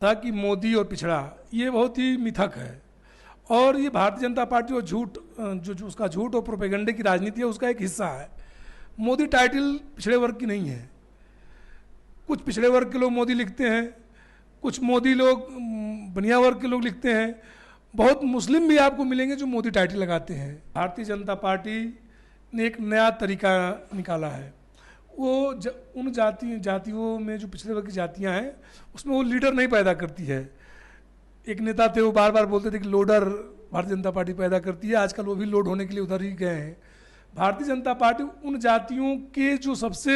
था कि मोदी और पिछड़ा ये बहुत ही मिथक है और ये भारतीय जनता पार्टी और झूठ जो उसका झूठ और प्रोपेगेंडे की राजनीति है उसका एक हिस्सा है। मोदी टाइटल पिछड़े वर्ग की नहीं है। कुछ पिछड़े वर्ग के लोग मोदी लिखते हैं, कुछ मोदी लोग बनिया वर्ग के लोग लिखते हैं, बहुत मुस्लिम भी आपको मिलेंगे जो मोदी टाइटल लगाते हैं। भारतीय जनता पार्टी ने एक नया तरीका निकाला है। वो उन जातियों में जो पिछड़े वर्ग की जातियां हैं उसमें वो लीडर नहीं पैदा करती है। एक नेता थे वो बार बार बोलते थे कि लोडर भारतीय जनता पार्टी पैदा करती है, आजकल वो भी लोड होने के लिए उधर ही गए हैं। भारतीय जनता पार्टी उन जातियों के जो सबसे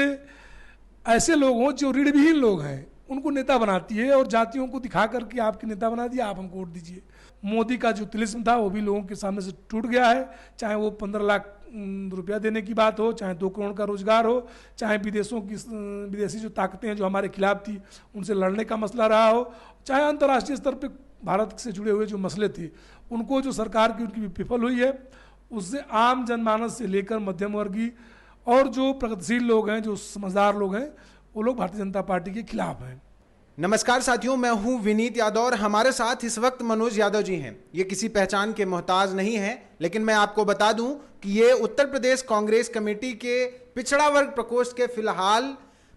ऐसे लोग हों जो ऋणविहीन लोग हैं उनको नेता बनाती है और जातियों को दिखा करके आपके नेता बना दिया, आप हमको वोट दीजिए। मोदी का जो तिलिस्म था वो भी लोगों के सामने से टूट गया है। चाहे वो 15 लाख रुपया देने की बात हो, चाहे 2 करोड़ का रोजगार हो, चाहे विदेशी जो ताकतें हैं जो हमारे खिलाफ थी उनसे लड़ने का मसला रहा हो, चाहे अंतर्राष्ट्रीय स्तर पर भारत से जुड़े हुए जो मसले थे उनको जो सरकार की उनकी विफल हुई है उससे आम जनमानस से लेकर मध्यम वर्गीय और जो प्रगतिशील लोग हैं, जो समझदार लोग हैं, वो लोग भारतीय जनता पार्टी के खिलाफ हैं। नमस्कार साथियों, मैं हूं विनीत यादव और हमारे साथ इस वक्त मनोज यादव जी हैं। ये किसी पहचान के मोहताज नहीं है, लेकिन मैं आपको बता दूं कि ये उत्तर प्रदेश कांग्रेस कमेटी के पिछड़ा वर्ग प्रकोष्ठ के फिलहाल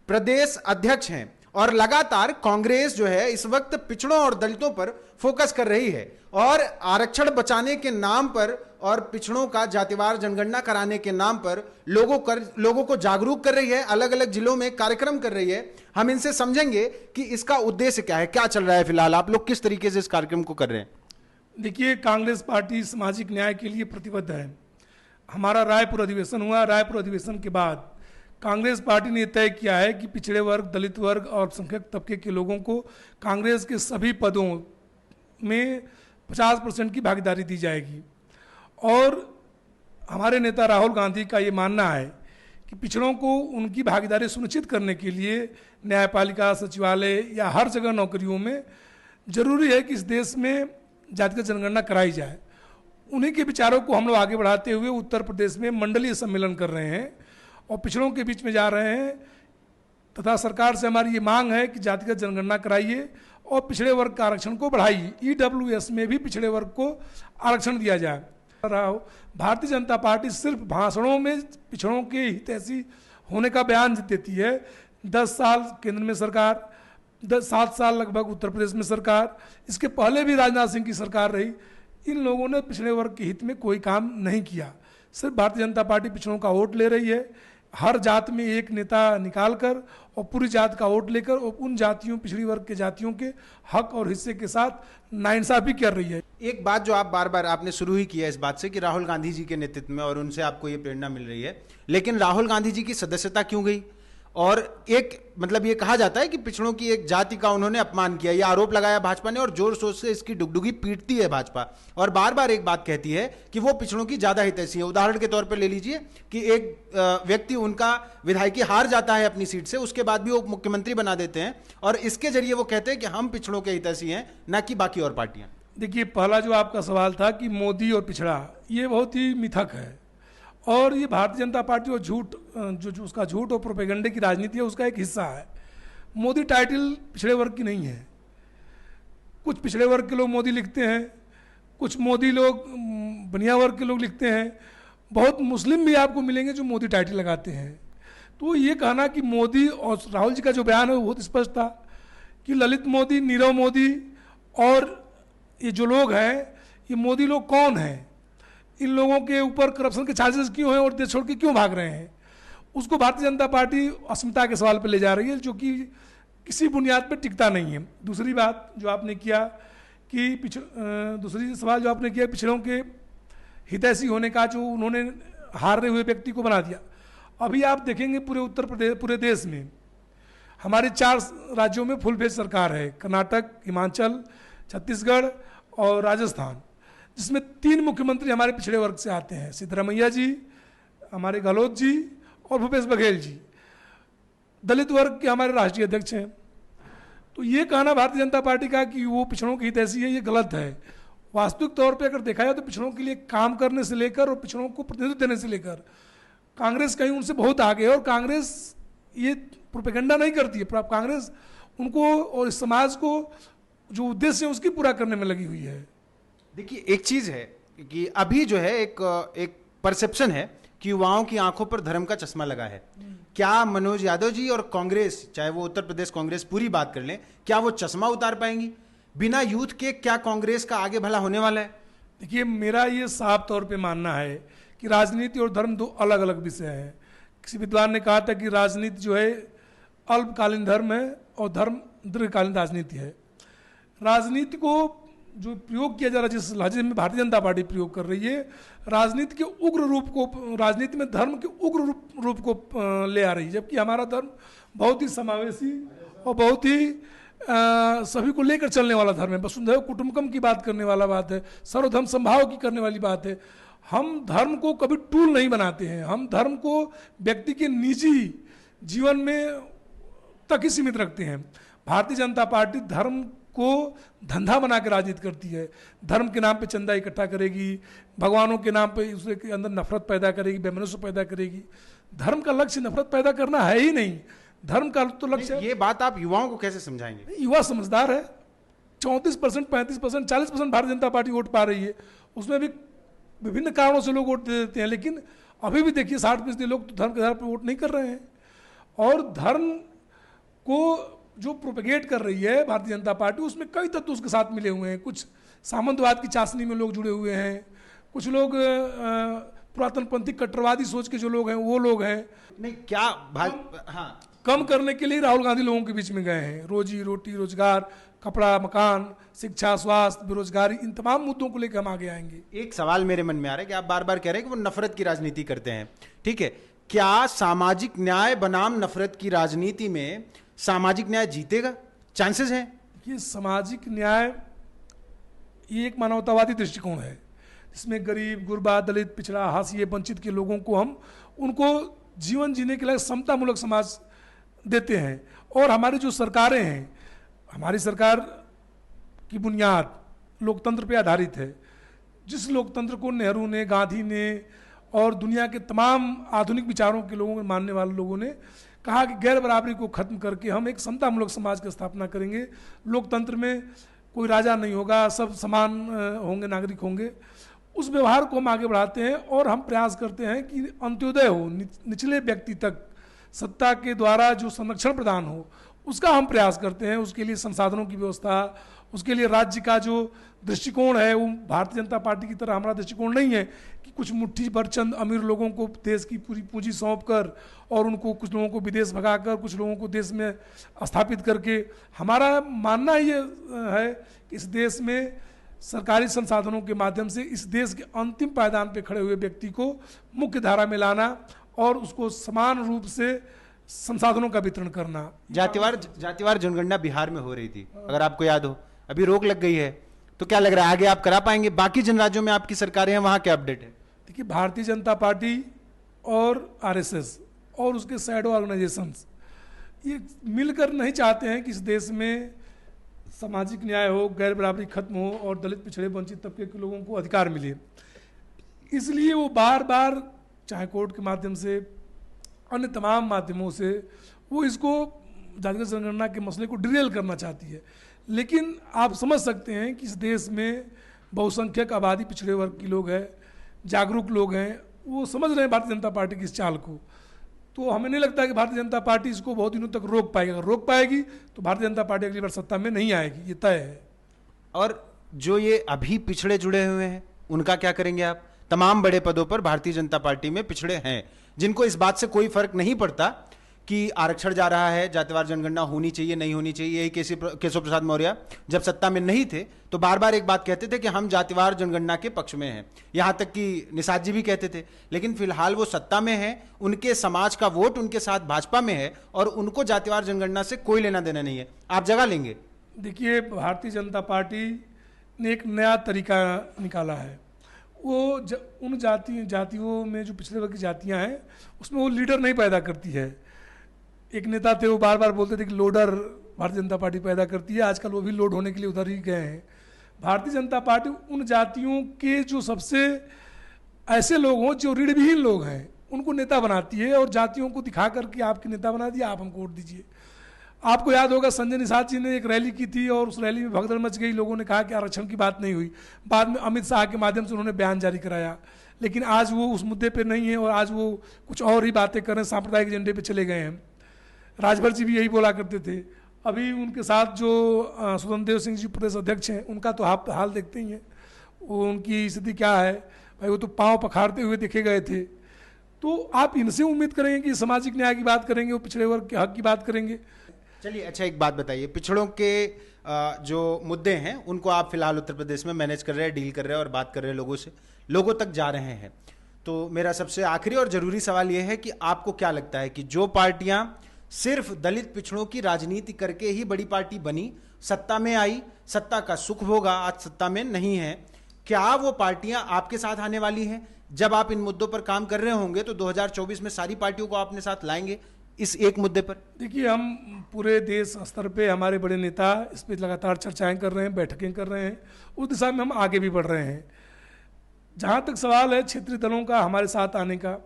प्रदेश अध्यक्ष हैं और लगातार कांग्रेस जो है इस वक्त पिछड़ों और दलितों पर फोकस कर रही है और आरक्षण बचाने के नाम पर और पिछड़ों का जातिवार जनगणना कराने के नाम पर लोगों को जागरूक कर रही है, अलग अलग जिलों में कार्यक्रम कर रही है। हम इनसे समझेंगे कि इसका उद्देश्य क्या है, क्या चल रहा है, फिलहाल आप लोग किस तरीके से इस कार्यक्रम को कर रहे हैं। देखिए, कांग्रेस पार्टी सामाजिक न्याय के लिए प्रतिबद्ध है। हमारा रायपुर अधिवेशन हुआ, रायपुर अधिवेशन के बाद कांग्रेस पार्टी ने तय किया है कि पिछड़े वर्ग, दलित वर्ग और अल्पसंख्यक तबके के लोगों को कांग्रेस के सभी पदों में 50% की भागीदारी दी जाएगी। और हमारे नेता राहुल गांधी का ये मानना है कि पिछड़ों को उनकी भागीदारी सुनिश्चित करने के लिए न्यायपालिका, सचिवालय या हर जगह नौकरियों में जरूरी है कि इस देश में जातिगत जनगणना कराई जाए। उन्हीं के विचारों को हम लोग आगे बढ़ाते हुए उत्तर प्रदेश में मंडलीय सम्मेलन कर रहे हैं और पिछड़ों के बीच में जा रहे हैं तथा सरकार से हमारी ये मांग है कि जातिगत जनगणना कराइए और पिछड़े वर्ग का आरक्षण को बढ़ाइए। ईडब्ल्यूएस में भी पिछड़े वर्ग को आरक्षण दिया जाए। भारतीय जनता पार्टी सिर्फ भाषणों में पिछड़ों के हितैषी होने का बयान देती है। 10 साल केंद्र में सरकार, 7 साल लगभग उत्तर प्रदेश में सरकार, इसके पहले भी राजनाथ सिंह की सरकार रही, इन लोगों ने पिछड़े वर्ग के हित में कोई काम नहीं किया। सिर्फ भारतीय जनता पार्टी पिछड़ों का वोट ले रही है, हर जात में एक नेता निकालकर और पूरी जात का वोट लेकर और उन जातियों, पिछड़ी वर्ग के जातियों के हक और हिस्से के साथ नाइंसाफी कर रही है। एक बात जो आप बार बार आपने शुरू ही किया इस बात से कि राहुल गांधी जी के नेतृत्व में और उनसे आपको ये प्रेरणा मिल रही है, लेकिन राहुल गांधी जी की सदस्यता क्यों गई? और एक मतलब ये कहा जाता है कि पिछड़ों की एक जाति का उन्होंने अपमान किया, ये आरोप लगाया भाजपा ने और जोर शोर से इसकी डुगडुगी पीटती है भाजपा और बार बार एक बात कहती है कि वो पिछड़ों की ज्यादा हितैषी है। उदाहरण के तौर पर ले लीजिए कि एक व्यक्ति उनका विधायकी हार जाता है अपनी सीट से, उसके बाद भी वो मुख्यमंत्री बना देते हैं और इसके जरिए वो कहते हैं कि हम पिछड़ों के हितैषी हैं, ना कि बाकी और पार्टियां। देखिए, पहला जो आपका सवाल था कि मोदी और पिछड़ा, ये बहुत ही मिथक है और ये भारतीय जनता पार्टी और झूठ जो उसका झूठ और प्रोपेगेंडे की राजनीति है उसका एक हिस्सा है। मोदी टाइटल पिछड़े वर्ग की नहीं है। कुछ पिछड़े वर्ग के लोग मोदी लिखते हैं, कुछ मोदी लोग बनिया वर्ग के लोग लिखते हैं, बहुत मुस्लिम भी आपको मिलेंगे जो मोदी टाइटल लगाते हैं। तो ये कहना कि मोदी, और राहुल जी का जो बयान है वो बहुत स्पष्ट था कि ललित मोदी, नीरव मोदी और ये जो लोग हैं, ये मोदी लोग कौन हैं, इन लोगों के ऊपर करप्शन के चार्जेस क्यों हैं और देश छोड़ के क्यों भाग रहे हैं, उसको भारतीय जनता पार्टी अस्मिता के सवाल पर ले जा रही है जो कि किसी बुनियाद पर टिकता नहीं है। दूसरी बात जो आपने किया कि दूसरी सवाल जो आपने किया पिछड़ों के हितैषी होने का, जो उन्होंने हार रहे हुए व्यक्ति को बना दिया। अभी आप देखेंगे पूरे उत्तर प्रदेश, पूरे देश में हमारे 4 राज्यों में फुल फेज सरकार है, कर्नाटक, हिमाचल, छत्तीसगढ़ और राजस्थान, जिसमें 3 मुख्यमंत्री हमारे पिछड़े वर्ग से आते हैं, सिद्धरामैया जी, हमारे गहलोत जी और भूपेश बघेल जी। दलित वर्ग के हमारे राष्ट्रीय अध्यक्ष हैं। तो ये कहना भारतीय जनता पार्टी का कि वो पिछड़ों की हितैषी है, ये गलत है। वास्तविक तौर पे अगर देखा जाए तो पिछड़ों के लिए काम करने से लेकर और पिछड़ों को प्रतिनिधित्व देने से लेकर कांग्रेस कहीं उनसे बहुत आगे है और कांग्रेस ये प्रोपेगेंडा नहीं करती है। कांग्रेस उनको और इस समाज को जो उद्देश्य है उसकी पूरा करने में लगी हुई है। देखिए, एक चीज है कि अभी जो है एक परसेप्शन है कि युवाओं की आंखों पर धर्म का चश्मा लगा है। क्या मनोज यादव जी और कांग्रेस, चाहे वो उत्तर प्रदेश कांग्रेस पूरी बात कर लें, क्या वो चश्मा उतार पाएंगी? बिना यूथ के क्या कांग्रेस का आगे भला होने वाला है? देखिए, मेरा ये साफ तौर पे मानना है कि राजनीति और धर्म दो अलग अलग विषय हैं। किसी विद्वान ने कहा था कि राजनीति जो है अल्पकालीन धर्म है और धर्म दीर्घकालीन राजनीति है। राजनीति को जो प्रयोग किया जा रहा है, जिस लहजे में भारतीय जनता पार्टी प्रयोग कर रही है, राजनीति के उग्र रूप को, राजनीति में धर्म के उग्र रूप को ले आ रही है, जबकि हमारा धर्म बहुत ही समावेशी और बहुत ही सभी को लेकर चलने वाला धर्म है। वसुधैव कुटुंबकम की बात करने वाला बात है, सर्वधर्म संभाव की करने वाली बात है। हम धर्म को कभी टूल नहीं बनाते हैं, हम धर्म को व्यक्ति के निजी जीवन में तक ही सीमित रखते हैं। भारतीय जनता पार्टी धर्म को धंधा बना के राजनीति करती है। धर्म के नाम पे चंदा इकट्ठा करेगी, भगवानों के नाम पे उसके अंदर नफरत पैदा करेगी, वैमनस्य पैदा करेगी। धर्म का लक्ष्य नफरत पैदा करना है ही नहीं। धर्म का तो लक्ष्य, ये बात आप युवाओं को कैसे समझाएंगे? युवा समझदार है। 34%, 35%, 40% भारतीय जनता पार्टी वोट पा रही है। उसमें भी विभिन्न कारणों से लोग वोट दे देते हैं, लेकिन अभी भी देखिए 60% लोग तो धर्म के आधार पर वोट नहीं कर रहे हैं। और धर्म को जो प्रोपेगेट कर रही है भारतीय जनता पार्टी, उसमें कई तत्व उसके साथ मिले हुए हैं। कुछ सामंतवाद की चाशनी में लोग जुड़े हुए हैं, कुछ लोग पुरातनपंथी कट्टरवादी सोच के जो लोग हैं वो लोग हैं। नहीं, क्या हाँ, कम करने के लिए राहुल गांधी लोगों के बीच में गए हैं। रोजी रोटी, रोजगार, कपड़ा, मकान, शिक्षा, स्वास्थ्य, बेरोजगारी, इन तमाम मुद्दों को लेकर हम आगे आएंगे। एक सवाल मेरे मन में आ रहा है कि आप बार बार कह रहे हैं कि वो नफरत की राजनीति करते हैं, ठीक है, क्या सामाजिक न्याय बनाम नफरत की राजनीति में सामाजिक न्याय जीतेगा? चांसेस हैं? ये सामाजिक न्याय ये एक मानवतावादी दृष्टिकोण है, जिसमें गरीब, गुरबा, दलित, पिछड़ा, हाशिए, वंचित के लोगों को हम उनको जीवन जीने के लिए समतामूलक समाज देते हैं। और हमारी जो सरकारें हैं, हमारी सरकार की बुनियाद लोकतंत्र पे आधारित है। जिस लोकतंत्र को नेहरू ने, गांधी ने और दुनिया के तमाम आधुनिक विचारों के लोगों ने, मानने वाले लोगों ने कहा कि गैर बराबरी को खत्म करके हम एक समतामूलक समाज की स्थापना करेंगे। लोकतंत्र में कोई राजा नहीं होगा, सब समान होंगे, नागरिक होंगे। उस व्यवहार को हम आगे बढ़ाते हैं और हम प्रयास करते हैं कि अंत्योदय हो, निचले व्यक्ति तक सत्ता के द्वारा जो संरक्षण प्रदान हो, उसका हम प्रयास करते हैं। उसके लिए संसाधनों की व्यवस्था, उसके लिए राज्य का जो दृष्टिकोण है, वो भारतीय जनता पार्टी की तरह हमारा दृष्टिकोण नहीं है कि कुछ मुट्ठी भर चंद अमीर लोगों को देश की पूरी पूंजी सौंप कर और उनको, कुछ लोगों को विदेश भगाकर, कुछ लोगों को देश में स्थापित करके। हमारा मानना ये है कि इस देश में सरकारी संसाधनों के माध्यम से इस देश के अंतिम पायदान पर खड़े हुए व्यक्ति को मुख्य धारा में लाना और उसको समान रूप से संसाधनों का वितरण करना। जातिवार जनगणना बिहार में हो रही थी, अगर आपको याद हो, अभी रोक लग गई है, तो क्या लग रहा है आगे आप करा पाएंगे? बाकी जिन राज्यों में आपकी सरकारें हैं, वहां क्या अपडेट है? देखिए, भारतीय जनता पार्टी और आरएसएस और उसके शैडो ऑर्गेनाइजेशंस ये मिलकर नहीं चाहते हैं कि इस देश में सामाजिक न्याय हो, गैर बराबरी खत्म हो और दलित, पिछड़े, वंचित तबके के लोगों को अधिकार मिले। इसलिए वो बार बार, चाहे कोर्ट के माध्यम से, अन्य तमाम माध्यमों से, वो इसको जातिगत जनगणना के मसले को डिरेल करना चाहती है। लेकिन आप समझ सकते हैं कि इस देश में बहुसंख्यक आबादी पिछड़े वर्ग के लोग हैं, जागरूक लोग हैं, वो समझ रहे हैं भारतीय जनता पार्टी की इस चाल को। तो हमें नहीं लगता कि भारतीय जनता पार्टी इसको बहुत दिनों तक रोक पाएगी। अगर रोक पाएगी तो भारतीय जनता पार्टी अगली बार सत्ता में नहीं आएगी, ये तय है। और जो ये अभी पिछड़े जुड़े हुए हैं, उनका क्या करेंगे आप? तमाम बड़े पदों पर भारतीय जनता पार्टी में पिछड़े हैं, जिनको इस बात से कोई फर्क नहीं पड़ता कि आरक्षण जा रहा है, जातिवार जनगणना होनी चाहिए, नहीं होनी चाहिए। यही केशव प्रसाद मौर्य जब सत्ता में नहीं थे तो बार बार एक बात कहते थे कि हम जातिवार जनगणना के पक्ष में हैं, यहां तक कि निषाद जी भी कहते थे। लेकिन फिलहाल वो सत्ता में है, उनके समाज का वोट उनके साथ भाजपा में है और उनको जातिवार जनगणना से कोई लेना देना नहीं है। आप जगह लेंगे? देखिए, भारतीय जनता पार्टी ने एक नया तरीका निकाला है। वो उन जातियों में जो पिछड़े वर्ग की जातियां हैं, उसमें वो लीडर नहीं पैदा करती है। एक नेता थे, वो बार बार बोलते थे कि लोडर भारतीय जनता पार्टी पैदा करती है। आजकल वो भी लोड होने के लिए उधर ही गए हैं। भारतीय जनता पार्टी उन जातियों के जो सबसे ऐसे लोग हों जो ऋणविहीन लोग हैं, उनको नेता बनाती है और जातियों को दिखा करके आपके नेता बना दिया, आप हमको वोट दीजिए। आपको याद होगा संजय निषाद जी ने एक रैली की थी और उस रैली में भगदड़ मच गई, लोगों ने कहा कि आरक्षण की बात नहीं हुई। बाद में अमित शाह के माध्यम से उन्होंने बयान जारी कराया, लेकिन आज वो उस मुद्दे पे नहीं है और आज वो कुछ और ही बातें कर रहे हैं, सांप्रदायिक एजेंडे पे चले गए हैं। राजभर जी भी यही बोला करते थे। अभी उनके साथ जो स्वतंत्र देव सिंह जी प्रदेश अध्यक्ष हैं, उनका तो हाल देखते ही हैं, उनकी स्थिति क्या है भाई, वो तो पाँव पखाड़ते हुए देखे गए थे। तो आप इनसे उम्मीद करेंगे कि सामाजिक न्याय की बात करेंगे, वो पिछड़े वर्ग के हक की बात करेंगे। चलिए, अच्छा एक बात बताइए, पिछड़ों के जो मुद्दे हैं उनको आप फिलहाल उत्तर प्रदेश में मैनेज कर रहे हैं, डील कर रहे हैं और बात कर रहे हैं, लोगों से, लोगों तक जा रहे हैं। तो मेरा सबसे आखिरी और जरूरी सवाल यह है कि आपको क्या लगता है कि जो पार्टियां सिर्फ दलित पिछड़ों की राजनीति करके ही बड़ी पार्टी बनी, सत्ता में आई, सत्ता का सुख भोगा, आज सत्ता में नहीं है, क्या वो पार्टियां आपके साथ आने वाली हैं? जब आप इन मुद्दों पर काम कर रहे होंगे तो 2024 में सारी पार्टियों को अपने साथ लाएंगे इस एक मुद्दे पर? देखिए, हम पूरे देश स्तर पे हमारे बड़े नेता इस पर लगातार चर्चाएं कर रहे हैं, बैठकें कर रहे हैं, उस दिशा में हम आगे भी बढ़ रहे हैं। जहाँ तक सवाल है क्षेत्रीय दलों का हमारे साथ आने का,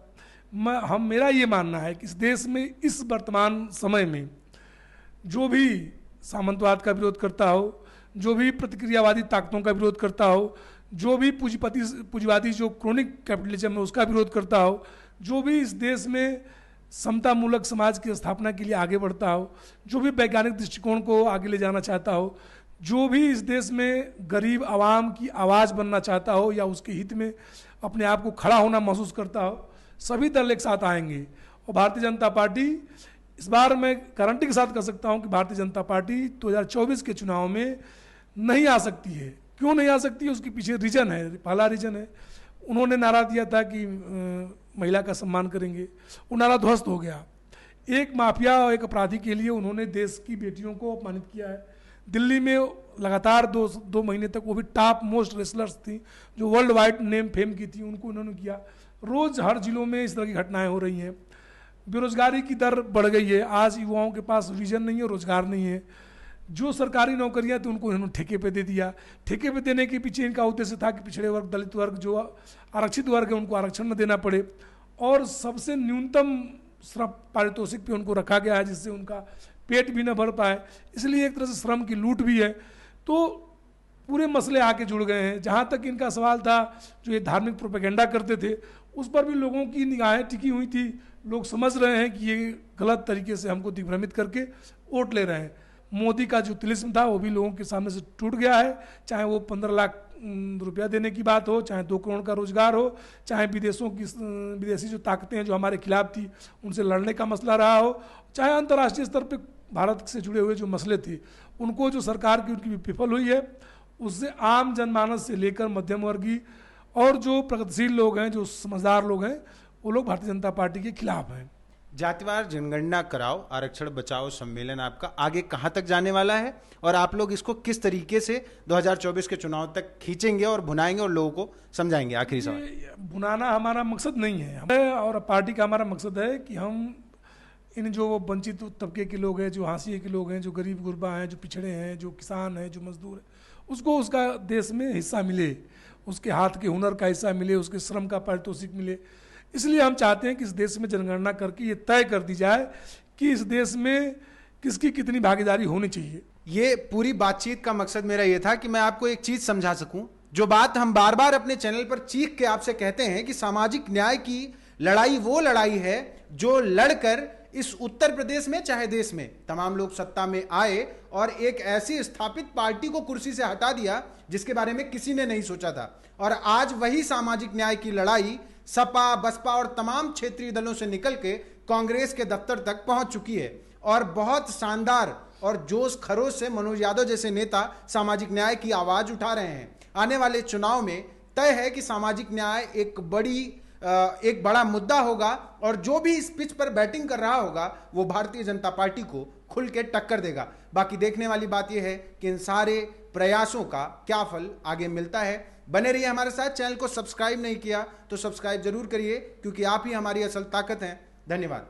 मेरा ये मानना है कि इस देश में इस वर्तमान समय में जो भी सामंतवाद का विरोध करता हो, जो भी प्रतिक्रियावादी ताकतों का विरोध करता हो, जो भी पूंजीवादी जो क्रोनिक कैपिटलिज्म है उसका विरोध करता हो, जो भी इस देश में समतामूलक समाज की स्थापना के लिए आगे बढ़ता हो, जो भी वैज्ञानिक दृष्टिकोण को आगे ले जाना चाहता हो, जो भी इस देश में गरीब आवाम की आवाज़ बनना चाहता हो या उसके हित में अपने आप को खड़ा होना महसूस करता हो, सभी दल एक साथ आएंगे। और भारतीय जनता पार्टी इस बार मैं गारंटी के साथ कह सकता हूं कि भारतीय जनता पार्टी 2024 के चुनाव में नहीं आ सकती है। क्यों नहीं आ सकती है, उसके पीछे रीजन है। पहला रीजन है, उन्होंने नारा दिया था कि महिला का सम्मान करेंगे, वो नारा ध्वस्त हो गया। एक माफिया और एक अपराधी के लिए उन्होंने देश की बेटियों को अपमानित किया है। दिल्ली में लगातार दो महीने तक वो भी टॉप मोस्ट रेसलर्स थी जो वर्ल्ड वाइड नेम फेम की थी, उनको उन्होंने किया। रोज़ हर जिलों में इस तरह की घटनाएं हो रही हैं। बेरोजगारी की दर बढ़ गई है, आज युवाओं के पास विजन नहीं है, रोजगार नहीं है। जो सरकारी नौकरियां थी उनको इन्होंने ठेके पे दे दिया। ठेके पे देने के पीछे इनका उद्देश्य था कि पिछड़े वर्ग, दलित वर्ग, जो आरक्षित वर्ग है उनको आरक्षण न देना पड़े, और सबसे न्यूनतम श्रम पारितोषिक पे उनको रखा गया है जिससे उनका पेट भी न भर पाए। इसलिए एक तरह से श्रम की लूट भी है। तो पूरे मसले आके जुड़ गए हैं। जहाँ तक इनका सवाल था, जो ये धार्मिक प्रोपेगेंडा करते थे, उस पर भी लोगों की निगाहें टिकी हुई थी। लोग समझ रहे हैं कि ये गलत तरीके से हमको दिग्भ्रमित करके वोट ले रहे हैं। मोदी का जो तिलिस्म था वो भी लोगों के सामने से टूट गया है। चाहे वो 15 लाख रुपया देने की बात हो, चाहे 2 करोड़ का रोजगार हो, चाहे विदेशी जो ताकतें हैं जो हमारे खिलाफ थी उनसे लड़ने का मसला रहा हो, चाहे अंतर्राष्ट्रीय स्तर पे भारत से जुड़े हुए जो मसले थे उनको जो सरकार की उनकी विफल हुई है, उससे आम जनमानस से लेकर मध्यम वर्गीय और जो प्रगतिशील लोग हैं, जो समझदार लोग हैं, वो लोग भारतीय जनता पार्टी के खिलाफ हैं। जातिवार जनगणना कराओ, आरक्षण बचाओ सम्मेलन आपका आगे कहां तक जाने वाला है और आप लोग इसको किस तरीके से 2024 के चुनाव तक खींचेंगे और भुनाएंगे और लोगों को समझाएंगे? आखिरी सवाल। भुनाना हमारा मकसद नहीं है, और पार्टी का हमारा मकसद है कि हम इन जो वंचित तबके के लोग हैं, जो हाशिए के लोग हैं, जो गरीब गुरबा हैं, जो पिछड़े हैं, जो किसान हैं, जो मजदूर हैं, उसको उसका देश में हिस्सा मिले, उसके हाथ के हुनर का हिस्सा मिले, उसके श्रम का पारितोषिक मिले। इसलिए हम चाहते हैं कि इस देश में जनगणना करके ये तय कर दी जाए कि इस देश में किसकी कितनी भागीदारी होनी चाहिए। ये पूरी बातचीत का मकसद मेरा ये था कि मैं आपको एक चीज समझा सकूं, जो बात हम बार बार अपने चैनल पर चीख के आपसे कहते हैं कि सामाजिक न्याय की लड़ाई वो लड़ाई है जो लड़कर इस उत्तर प्रदेश में चाहे देश में तमाम लोग सत्ता में आए और एक ऐसी स्थापित पार्टी को कुर्सी से हटा दिया जिसके बारे में किसी ने नहीं सोचा था। और आज वही सामाजिक न्याय की लड़ाई सपा, बसपा और तमाम क्षेत्रीय दलों से निकल के कांग्रेस के दफ्तर तक पहुंच चुकी है और बहुत शानदार और जोश खरोश से मनोज यादव जैसे नेता सामाजिक न्याय की आवाज उठा रहे हैं। आने वाले चुनाव में तय है कि सामाजिक न्याय एक बड़ा मुद्दा होगा और जो भी इस पिच पर बैटिंग कर रहा होगा वो भारतीय जनता पार्टी को खुल के टक्कर देगा। बाकी देखने वाली बात यह है कि इन सारे प्रयासों का क्या फल आगे मिलता है। बने रहिए हमारे साथ। चैनल को सब्सक्राइब नहीं किया तो सब्सक्राइब जरूर करिए, क्योंकि आप ही हमारी असल ताकत हैं। धन्यवाद।